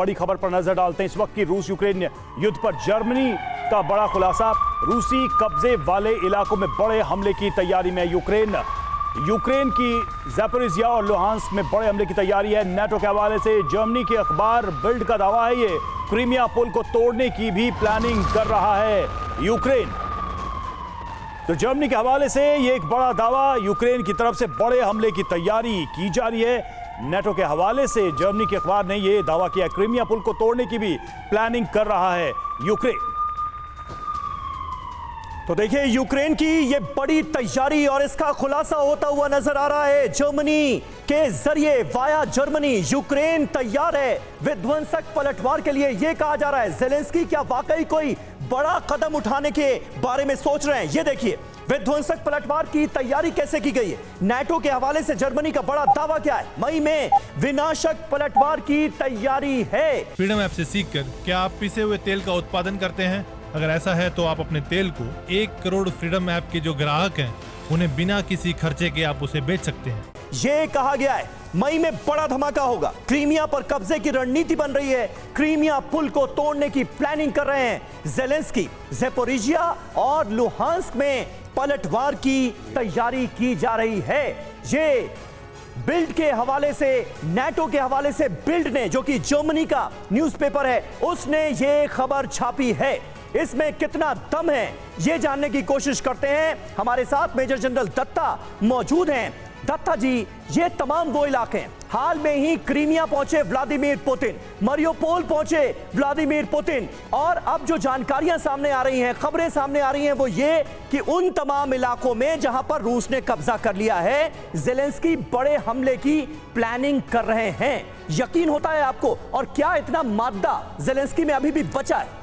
बड़ी खबर पर नजर डालते हैं। इस वक्त की रूस यूक्रेन युद्ध पर जर्मनी का बड़ा खुलासा। रूसी कब्जे वाले इलाकों में बड़े हमले की तैयारी में यूक्रेन की ज़ैपोरिज़िया और लुहांस्क में बड़े हमले की तैयारी है। नेटो के हवाले से जर्मनी के अखबार बिल्ड का दावा है, ये क्रीमिया पुल को तोड़ने की भी प्लानिंग कर रहा है यूक्रेन। तो जर्मनी के हवाले से ये एक बड़ा दावा, यूक्रेन की तरफ से बड़े हमले की तैयारी की जा रही है। नेटो के हवाले से जर्मनी के अखबार ने यह दावा किया, क्रीमिया पुल को तोड़ने की भी प्लानिंग कर रहा है यूक्रेन। तो देखिए यूक्रेन की ये बड़ी तैयारी और इसका खुलासा होता हुआ नजर आ रहा है। जर्मनी के जरिए वाया जर्मनी यूक्रेन तैयार है विध्वंसक पलटवार के लिए। यह कहा जा रहा है ज़ेलेंस्की क्या वाकई कोई बड़ा कदम उठाने के बारे में सोच रहे हैं। ये देखिए विध्वंसक पलटवार की तैयारी कैसे की गई है। नेटो के हवाले से जर्मनी का बड़ा दावा क्या है, मई में विनाशक पलटवार की तैयारी है। फ्रीडम ऐप से सीखकर क्या आप पिसे हुए तेल का उत्पादन करते हैं? अगर ऐसा है तो आप अपने तेल को 1 करोड़ फ्रीडम ऐप के जो ग्राहक हैं उन्हें बिना किसी खर्चे के आप उसे बेच सकते हैं। ये कहा गया है मई में बड़ा धमाका होगा। क्रीमिया पर कब्जे की रणनीति बन रही है। क्रीमिया पुल को तोड़ने की प्लानिंग कर रहे हैं ज़ेलेंस्की। ज़ैपोरिज़िया और लुहांस्क में पलटवार की तैयारी की जा रही है। ये बिल्ड के हवाले से, नेटो के हवाले से बिल्ड ने, जो कि जर्मनी का न्यूज़पेपर है, उसने ये खबर छापी है। इसमें कितना दम है ये जानने की कोशिश करते हैं। हमारे साथ मेजर जनरल दत्ता मौजूद हैं। दत्ता जी, ये तमाम वो इलाके हैं, हाल में ही क्रीमिया पहुंचे व्लादिमीर पुतिन, मरियोपोल पहुंचे व्लादिमीर पुतिन, और अब जो जानकारियां सामने आ रही हैं, खबरें सामने आ रही हैं, वो ये कि उन तमाम इलाकों में जहां पर रूस ने कब्जा कर लिया है, ज़ेलेंस्की बड़े हमले की प्लानिंग कर रहे हैं। यकीन होता है आपको? और क्या इतना मादा ज़ेलेंस्की में अभी भी बचा है?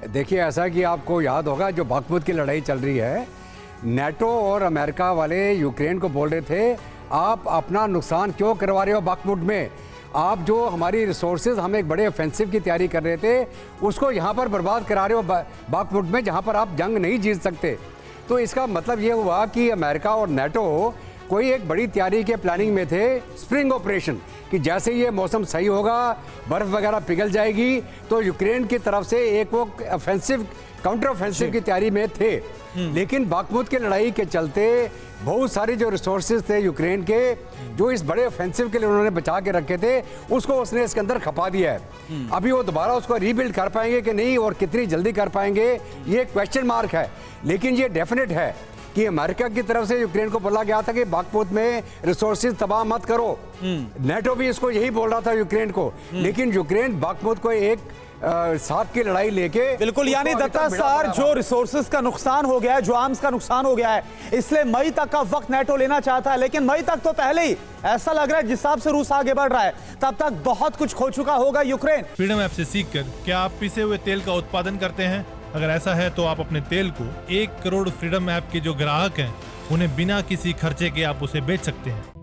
देखिए, ऐसा कि आपको याद होगा जो बाखमुत की लड़ाई चल रही है, नेटो और अमेरिका वाले यूक्रेन को बोल रहे थे आप अपना नुकसान क्यों करवा रहे हो बाखमुत में, आप जो हमारी रिसोर्सेज हम एक बड़े ऑफेंसिव की तैयारी कर रहे थे उसको यहाँ पर बर्बाद करा रहे हो बाखमुत में, जहाँ पर आप जंग नहीं जीत सकते। तो इसका मतलब ये हुआ कि अमेरिका और नेटो कोई एक बड़ी तैयारी के प्लानिंग में थे, स्प्रिंग ऑपरेशन, कि जैसे ये मौसम सही होगा, बर्फ वगैरह पिघल जाएगी, तो यूक्रेन की तरफ से एक वो ऑफेंसिव, काउंटर ऑफेंसिव की तैयारी में थे। लेकिन बाखमुत की लड़ाई के चलते बहुत सारे जो रिसोर्सेज थे यूक्रेन के, जो इस बड़े ऑफेंसिव के लिए उन्होंने बचा के रखे थे, उसको उसने इसके अंदर खपा दिया है। अभी वो दोबारा उसको रीबिल्ड कर पाएंगे कि नहीं और कितनी जल्दी कर पाएंगे, ये क्वेश्चन मार्क है। लेकिन ये डेफिनेट है कि अमेरिका की तरफ से यूक्रेन को बोला गया था कि बाखमुत में रिसोर्सेज तबाह मत करो। नेटो भी इसको यही बोल रहा था यूक्रेन को, लेकिन यूक्रेन बाखमुत को एक साथ की लड़ाई लेके, बिल्कुल, यानी दत्ता सर, जो रिसोर्सेज का नुकसान हो गया है, जो आर्म्स का नुकसान हो गया है, इसलिए मई तक का वक्त नेटो लेना चाहता है। लेकिन मई तक तो पहले ही ऐसा लग रहा है जिस हिसाब से रूस आगे बढ़ रहा है, तब तक बहुत कुछ खो चुका होगा यूक्रेन। फ्रीडम ऐप से सीखकर क्या आप पिसे हुए तेल का उत्पादन करते हैं? अगर ऐसा है तो आप अपने तेल को 1 करोड़ फ्रीडम ऐप के जो ग्राहक हैं उन्हें बिना किसी खर्चे के आप उसे बेच सकते हैं।